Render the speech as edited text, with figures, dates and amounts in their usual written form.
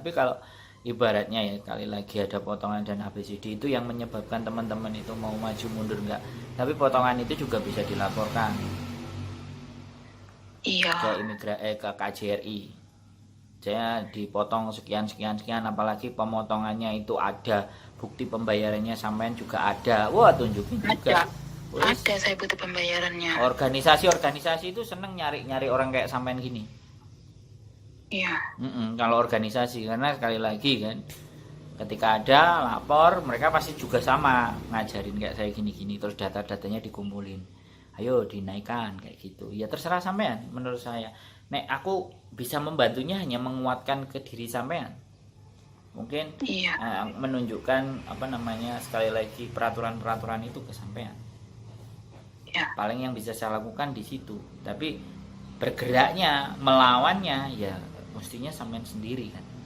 Tapi kalau ibaratnya ya kali lagi ada potongan dan ABCD itu yang menyebabkan teman-teman itu mau maju mundur enggak. Tapi potongan itu juga bisa dilaporkan Iya, ke KJRI. Saya dipotong sekian sekian sekian, apalagi pemotongannya itu ada bukti pembayarannya sampean juga ada. Wah, tunjukin ada. juga. Wes, Ada saya butuh pembayarannya. organisasi-organisasi itu seneng nyari-nyari orang kayak sampean gini. Iya, Kalau organisasi karena sekali lagi kan ketika ada lapor mereka pasti juga sama ngajarin kayak saya gini-gini terus data-datanya dikumpulin. Ayo dinaikkan kayak gitu. Ya terserah sampean menurut saya. Nek aku bisa membantunya hanya menguatkan ke diri sampean. Mungkin iya, menunjukkan apa namanya sekali lagi peraturan-peraturan itu ke sampean. iya. Paling yang bisa saya lakukan di situ. Tapi bergeraknya, melawannya ya mestinya sampean sendiri kan.